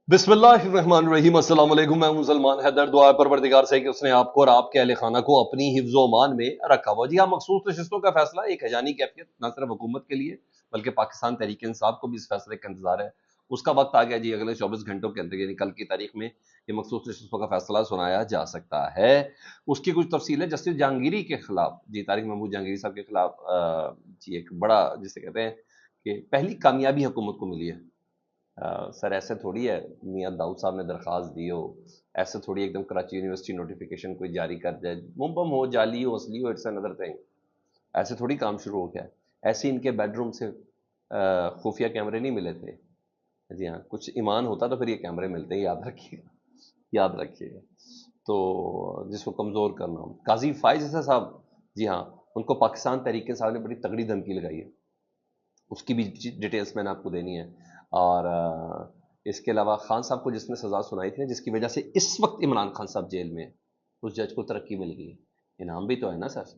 बिस्मिल्लाहिर्रहमानिर्रहीम। अस्सलाम वालेकुम। मैं हूं सलमान हैदर। दुआ है परवरदिगार से कि उसने आपको और आपके अहले खाना को अपनी हिफ्ज़ व अमान में रखा हुआ। जी हाँ, मखसूस नशिस्तों का फैसला एक हैजानी कैफियत न सिर्फ हुकूमत के लिए बल्कि पाकिस्तान तहरीक इंसाफ को भी इस फैसले का इंतजार है। उसका वक्त आ गया जी, अगले 24 घंटों के अंदर यानी कल की तारीख में ये मखसूस नशिस्तों का फैसला सुनाया जा सकता है। उसकी कुछ तफसीलें जस्टिस जहांगीरी के खिलाफ, जी तारिक महमूद जहांगीरी साहब के खिलाफ जी एक बड़ा जिसे कहते हैं कि पहली कामयाबी हुकूमत को मिली है। सर ऐसे थोड़ी है मियाँ दाऊद साहब ने दरख्वास्त दी हो, ऐसे थोड़ी एकदम कराची यूनिवर्सिटी नोटिफिकेशन कोई जारी कर जाए, मुंह बम हो, जाली हो, असली हो, इट्स अनदर थिंग। ऐसे थोड़ी काम शुरू हो गया है। ऐसे इनके बेडरूम से खुफिया कैमरे नहीं मिले थे। जी हाँ, कुछ ईमान होता तो फिर ये कैमरे मिलते हैं, याद रखिएगा, याद रखिएगा। तो जिसको कमज़ोर करना हो, काजी फाइज साहब, जी हाँ, उनको पाकिस्तान तहरीक साहब ने बड़ी तगड़ी धमकी लगाई है। उसकी भी डिटेल्स मैंने आपको देनी है। और इसके अलावा खान साहब को जिसने सज़ा सुनाई थी ना, जिसकी वजह से इस वक्त इमरान खान साहब जेल में, उस जज को तरक्की मिल गई। इनाम भी तो है ना सर।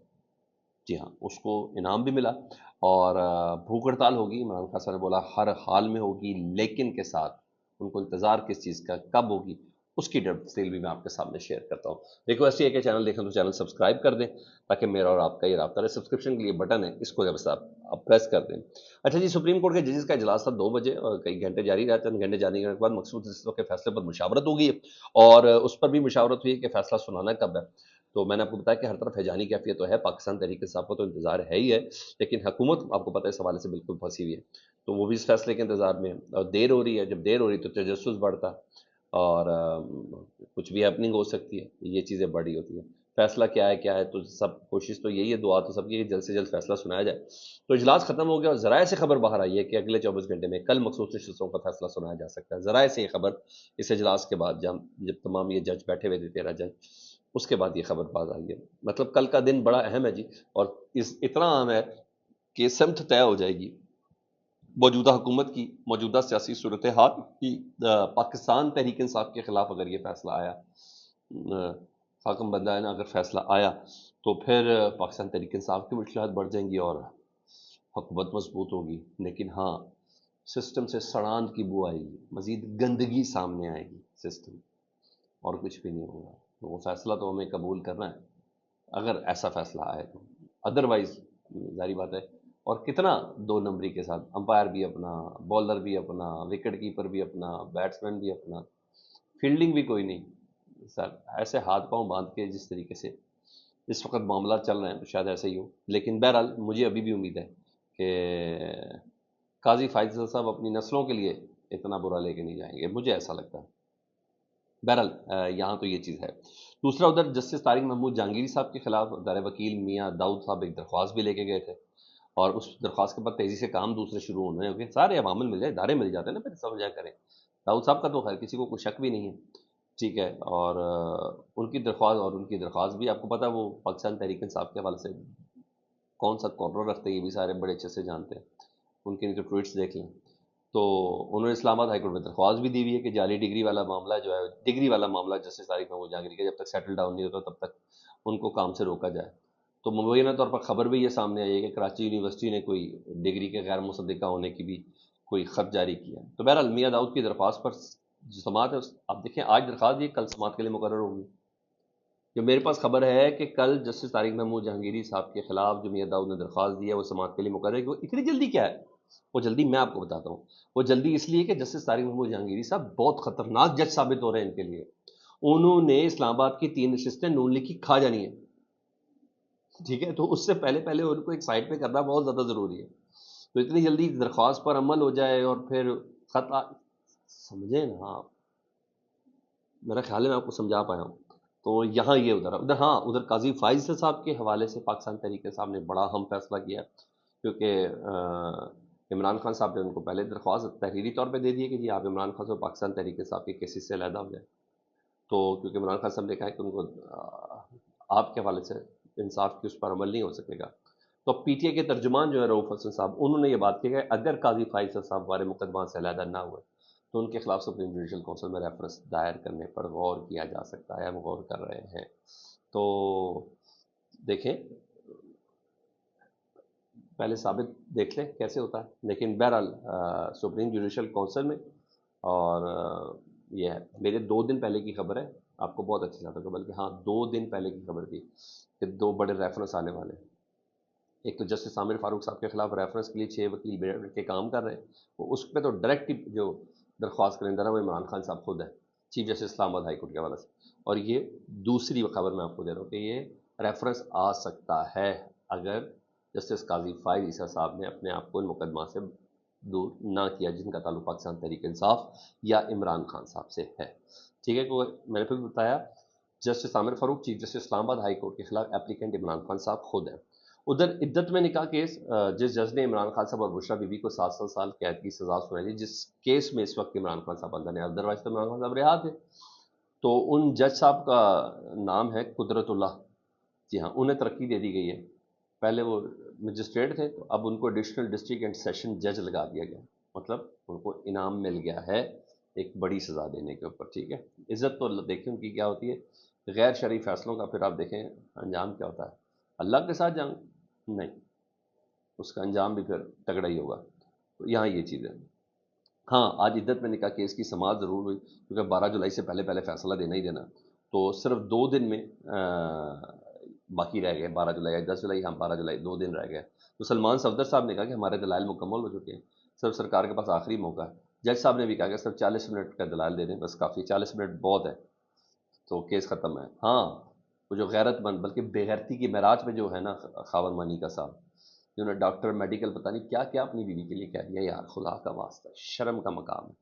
जी हाँ, उसको इनाम भी मिला। और भूख हड़ताल होगी, इमरान खान साहब ने बोला हर हाल में होगी, लेकिन के साथ उनको इंतज़ार किस चीज़ का, कब होगी, उसकी तफसील भी मैं आपके सामने शेयर करता हूँ। देखो, ऐसे एक चैनल देखें तो चैनल सब्सक्राइब कर दें ताकि मेरा और आपका ये रब्ता रहे। सब्सक्रिप्शन के लिए बटन है, इसको जब आप प्रेस कर दें। अच्छा जी, सुप्रीम कोर्ट के जजेस का इजलास था 2 बजे और कई घंटे जारी रहा। चंद घंटे जारी करने के बाद मखसूस रिश्तों के फैसले पर मुशावरत हो गई है और उस पर भी मुशावरत हुई है कि फैसला सुनाना कब है। तो मैंने आपको बताया कि हर तरफ हैजानी कैफियत तो है, पाकिस्तान तहरीक इंसाफ को तो इंतजार है ही है, लेकिन हुकूमत आपको पता है इस हवाले से बिल्कुल फंसी हुई है। तो वो भी इस फैसले के इंतजार में है और देर हो रही है। जब देर हो रही है तो तजस्सुस बढ़ता और कुछ भी हैपनिंग हो सकती है, ये चीज़ें बड़ी होती हैं। फैसला क्या है, तो सब कोशिश तो यही है, दुआ तो सबकी है कि जल्द से जल्द फैसला सुनाया जाए। तो इजलास खत्म हो गया और ज़राए से खबर बाहर आई है कि अगले 24 घंटे में कल मखसूस नशिस्तों का फैसला सुनाया जा सकता है। ज़राए से ये खबर इस इजलास के बाद, जब तमाम ये जज बैठे हुए थे, 13 जज, उसके बाद ये खबर बात आई है। मतलब कल का दिन बड़ा अहम है जी। और इस इतना अहम है कि समत तय हो जाएगी मौजूदा हुकूमत की, मौजूदा सियासी सूरत हाल की। पाकिस्तान तहरीक इंसाफ के खिलाफ अगर ये फैसला आया, हाकम बंदा है ना, अगर फैसला आया तो फिर पाकिस्तान तहरीक इंसाफ की मुश्किलात बढ़ जाएंगी और हुकूमत मजबूत होगी। लेकिन हाँ, सिस्टम से सड़ांध की बू आएगी, मजीद गंदगी सामने आएगी सिस्टम, और कुछ भी नहीं होगा। तो वो फैसला तो हमें कबूल करना है अगर ऐसा फैसला आए तो। अदरवाइज जारी बात है। और कितना दो नंबरी के साथ, अंपायर भी अपना, बॉलर भी अपना, विकेट कीपर भी अपना, बैट्समैन भी अपना, फील्डिंग भी कोई नहीं सर। ऐसे हाथ पांव बांध के जिस तरीके से इस वक्त मामला चल रहे हैं तो शायद ऐसे ही हो। लेकिन बहरहाल मुझे अभी भी उम्मीद है कि काजी फैसल साहब अपनी नस्लों के लिए इतना बुरा लेके नहीं जाएंगे, मुझे ऐसा लगता है। बहरहाल यहाँ तो ये चीज़ है। दूसरा, उधर जस्टिस तारिक महमूद जहांगीरी साहब के खिलाफ दारे वकील मियाँ दाऊद साहब एक दरख्वास्त भी लेके गए थे और उस दरख्वास्त के बाद तेज़ी से काम दूसरे शुरू होने हैं, क्योंकि सारे अवामिल मिल जाए, इदारे मिल जाते हैं ना, फिर समझा करें। दाऊद साहब का तो खैर किसी को कोई शक भी नहीं है, ठीक है। और उनकी दरख्वास्त भी आपको पता है, वो पाकिस्तान तहरीक इंसाफ के हवाले से कौन सा कॉर्नर रखते हैं ये भी सारे बड़े अच्छे से जानते हैं। उनके नीचे ट्वीट्स देख लें तो उन्होंने इस्लामाबाद हाईकोर्ट में दरख्वास्त भी दी हुई है कि जाली डिग्री वाला मामला जो है, डिग्री वाला मामला जस्टिस तारिक महमूद जहांगीरी का जब तक सेटल डाउन नहीं होता तब तक उनको काम से रोका जाए। तो मुबैना तौर पर खबर भी ये सामने आई है कि कराची यूनिवर्सिटी ने कोई डिग्री के गैर मुसद्दिका होने की भी कोई खत जारी किया। तो बहरहाल मियाँ दाऊद की दरख्वास्त पर जो समात है, आप देखें आज दरख्वास्त दी, कल समात के लिए मुकर्रर होगी। जो मेरे पास खबर है कि कल जस्टिस तारिक महमूद जहांगीरी साहब के खिलाफ जो मियाँ दाऊद ने दरख्वास्त दी है वो समात के लिए मुकर्रर है। इतनी जल्दी क्या है? वो जल्दी मैं आपको बताता हूँ। वो जल्दी इसलिए कि जस्टिस तारिक महमूद जहांगीरी साहब बहुत खतरनाक जज साबित हो रहे हैं इनके लिए। उन्होंने इस्लामाबाद की 3 नशिस्तें नून लीग की खा जानी है, ठीक है। तो उससे पहले पहले उनको एक साइड पे करना बहुत ज़्यादा ज़रूरी है। तो इतनी जल्दी दरख्वास्त पर अमल हो जाए और फिर खत समझे ना आप, मेरा ख्याल है मैं आपको समझा पाया हूँ। तो यहाँ ये उधर उधर हाँ, उधर काजी फाइज साहब के हवाले से पाकिस्तान तहरीक साहब ने बड़ा अहम फैसला किया, क्योंकि इमरान खान साहब ने उनको पहले दरख्वास्त तहरीरी तौर पे दे दी है कि जी आप इमरान खान साहब पाकिस्तान तहरीक साहब के केसेस से अलहदा हो जाए। तो क्योंकि इमरान खान साहब ने कहा है कि उनको आपके हवाले से इंसाफ की उस पर अमल नहीं हो सकेगा। तो पीटीए के तर्जुमान जो है रऊफ हसन साहब, उन्होंने ये बात की कि अगर काजी फाइज साहब हमारे मुकदमा से अलहदा ना हुए तो उनके खिलाफ सुप्रीम जुडिशल काउंसिल में रेफरेंस दायर करने पर गौर किया जा सकता है, हम गौर कर रहे हैं। तो देखें, पहले साबित देख लें कैसे होता है। लेकिन बहरहाल सुप्रीम जुडिशल काउंसिल में और یہ ہے میرے 2 دن پہلے کی خبر ہے، آپ کو بہت اچھی لگا، بلکہ ہاں 2 دن پہلے کی خبر تھی کہ 2 بڑے ریفرنس آنے والے ہیں۔ ایک تو جسٹس عامر فاروق صاحب کے خلاف ریفرنس کے لیے 6 وکیل بیٹھ کے کام کر رہے ہیں، وہ اس پہ تو ڈائریکٹ جو درخواست کرنے وہ عمران خان صاحب خود ہے، چیف جسٹس اسلام آباد ہائی کورٹ کے حوالے سے۔ اور یہ دوسری خبر میں آپ کو دے رہا ہوں کہ یہ ریفرنس آ سکتا ہے اگر جسٹس قاضی فائز عیسیٰ صاحب نے اپنے آپ کو ان مقدمات سے دور نہ کیا جن کا تعلق پاکستان تحریک انصاف یا عمران خان صاحب سے ہے۔ ٹھیک ہے، میں نے پھر بتایا جسٹس عامر فاروق چیف جسٹس اسلام آباد ہائی کورٹ کے خلاف اپلیکینٹ عمران خان صاحب خود ہیں۔ ادھر عدت میں نکاح کیس، جس جج نے عمران خان صاحب اور بشرا بی بی کو 7 سال قید کی سزا سنائی تھی، جس کیس میں اس وقت عمران خان صاحب اندر ہیں، ادروائز تو عمران خان صاحب رہا تھے، تو ان جج صاحب کا نام ہے قدرت اللہ۔ جی ہاں، انہیں ترقی دے دی گئی ہے، پہلے وہ مجسٹریٹ تھے تو اب ان کو ایڈیشنل ڈسٹرکٹ اینڈ سیشن جج لگا دیا گیا، مطلب ان کو انعام مل گیا ہے ایک بڑی سزا دینے کے اوپر۔ ٹھیک ہے، عزت تو دیکھیں ان کی کیا ہوتی ہے، غیر شرعی فیصلوں کا پھر آپ دیکھیں انجام کیا ہوتا ہے، اللہ کے ساتھ جنگ نہیں، اس کا انجام بھی پھر تگڑا ہی ہوگا۔ تو یہاں یہ چیز ہے۔ ہاں، آج عدت میں نکاح کیس کی سماعت ضرور ہوئی کیونکہ 12 جولائی سے پہلے پہلے فیصلہ دینا ہی دینا، تو صرف 2 دن میں باقی رہ گئے، 12 جولائی یا 10 جولائی، ہاں 12 جولائی، 2 دن رہ گئے۔ تو سلمان صفدر صاحب نے کہا کہ ہمارے دلائل مکمل ہو چکے ہیں، صرف سرکار کے پاس آخری موقع ہے۔ جج صاحب نے بھی کہا کہ صرف 40 منٹ کا دلائل دے دیں، بس کافی، 40 منٹ بہت ہے تو کیس ختم ہے۔ ہاں، وہ جو غیرت مند بلکہ بے غیرتی کی معراج پہ جو ہے نا خاور مانی کا صاحب، جنہوں نے ڈاکٹر میڈیکل پتہ نہیں کیا کیا اپنی بیوی کے لیے کہہ دیا، یار خدا کا واسطہ، شرم کا مقام ہے۔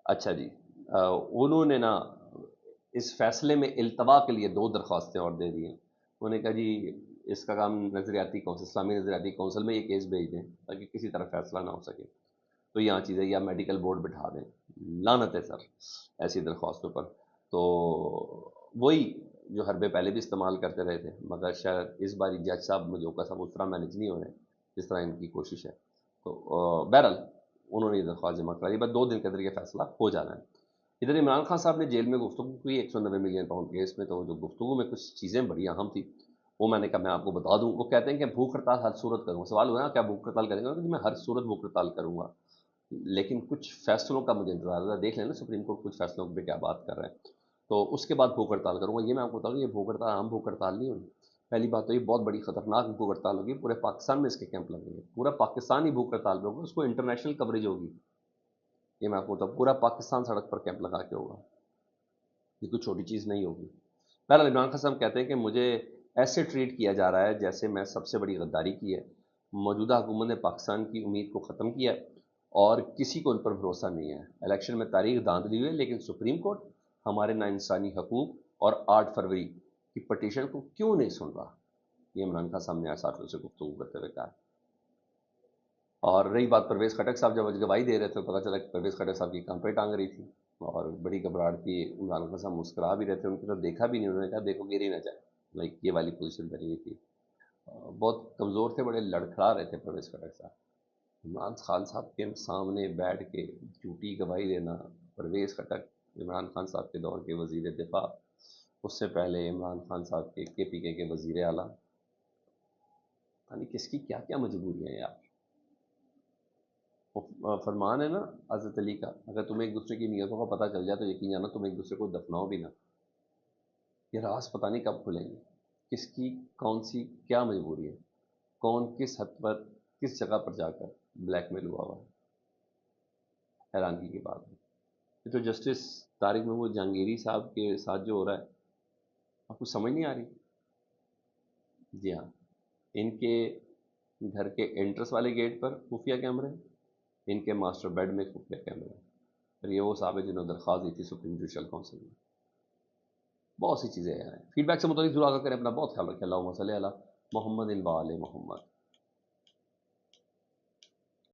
اچھا جی، انہوں نے نا اس فیصلے میں التوا کے لیے 2 درخواستیں اور دے دی ہیں۔ انہوں نے کہا جی اس کا کام نظریاتی کونسل، اسلامی نظریاتی کونسل میں یہ کیس بھیج دیں تاکہ کسی طرح فیصلہ نہ ہو سکے، تو یہاں چیزیں یا میڈیکل بورڈ بٹھا دیں، لعنت ہے سر ایسی درخواستوں پر۔ تو وہی جو حربے پہلے بھی استعمال کرتے رہے تھے، مگر شاید اس باری جج صاحب مجوکا صاحب اس طرح مینج نہیں ہو رہے جس طرح ان کی کوشش ہے۔ تو بہرحال انہوں نے یہ درخواست جمع کرا دی، بس 2 دن کے اندر یہ فیصلہ ہو جانا ہے۔ ادھر عمران خان صاحب نے جیل میں گفتگو کی 190 ملین پاؤنڈ کیس میں، تو جو گفتگو میں کچھ چیزیں بڑی اہم تھی وہ میں نے کہا میں آپ کو بتا دوں۔ وہ کہتے ہیں کہ بھوک ہڑتال ہر صورت کروں گا، سوال ہوا نا کیا بھوک ہڑتال کریں گے، میں ہر صورت بھوک ہڑتال کروں گا، لیکن کچھ فیصلوں کا مجھے انتظار ہے، دیکھ لینا سپریم کورٹ کچھ فیصلوں پہ کیا بات کر رہے ہیں، تو اس کے بعد بھوک ہڑتال کروں گا۔ یہ میں آپ کو بتا دوں یہ بھوک ہڑتال عام بھوک ہڑتال نہیں ہوگی، پہلی بات تو یہ بہت بڑی خطرناک بھوک ہڑتال ہوگی، پورے پاکستان میں اس کے کیمپ لگیں گے، پورا پاکستان ہی بھوک ہڑتال پہ ہوگا، اس کو انٹرنیشنل کوریج ہوگی، یہ میں آپ کو بتا دوں، پورا پاکستان سڑک پر کیمپ لگا کے ہوگا، یہ کوئی چھوٹی چیز نہیں ہوگی۔ بہرحال عمران خان صاحب کہتے ہیں کہ مجھے ایسے ٹریٹ کیا جا رہا ہے جیسے میں سب سے بڑی غداری کی ہے، موجودہ حکومت نے پاکستان کی امید کو ختم کیا ہے اور کسی کو ان پر بھروسہ نہیں ہے، الیکشن میں تاریخ دھاندلی ہوئی ہے لیکن سپریم کورٹ ہمارے ناانسانی حقوق اور 8 فروری کی پٹیشن کو کیوں نہیں سن رہا، یہ عمران خان صاحب نے آج صحافیوں سے گفتگو کرتے ہوئے کہا۔ اور رہی بات پرویز خٹک صاحب، جب گواہی دے رہے تھے پتہ چلا کہ پرویز خٹک صاحب کی کانپیں ٹانگ رہی تھی اور بڑی گھبراہٹ تھی، عمران خان صاحب مسکرا بھی رہے تھے، ان کی طرف دیکھا بھی نہیں، انہوں نے کہا دیکھو گر ہی نہ جائے، لائک یہ والی پوزیشن بنی ہوئی تھی، بہت کمزور تھے، بڑے لڑکھڑا رہے تھے پرویز خٹک صاحب۔ عمران خان صاحب کے سامنے بیٹھ کے جھوٹی گواہی دینا، پرویز خٹک عمران خان صاحب کے دور کے وزیر دفاع، اس سے پہلے عمران خان صاحب کے پی کے وزیر اعلیٰ، یعنی کس کی کیا کیا مجبوریاں ہیں یار۔ فرمان ہے نا حضرت علی کا، اگر تمہیں ایک دوسرے کی نیتوں کا پتہ چل جائے تو یقین جانا تم ایک دوسرے کو دفناؤ بھی نہ، یہ راز پتہ نہیں کب کھلیں گے، کس کی کون سی کیا مجبوری ہے، کون کس حد پر کس جگہ پر جا کر بلیک میل ہوا ہوا ہے، حیرانگی کی بات ہے۔ یہ تو جسٹس طارق محمود جہانگیری صاحب کے ساتھ جو ہو رہا ہے آپ کو سمجھ نہیں آ رہی؟ جی ہاں، ان کے گھر کے انٹرس والے گیٹ پر خفیہ کیمرے، ان کے ماسٹر بیڈ میں خفیہ کیمرے، پھر یہ وہ صاحب ہے جنہوں نے درخواست دی تھی سپریم جوڈیشل کونسل میں۔ بہت سی چیزیں ہیں، فیڈ بیک سے متعلق ضرور آگاہ کریں، اپنا بہت خیال رکھیں، اللہم صلی علی محمد و آل محمد۔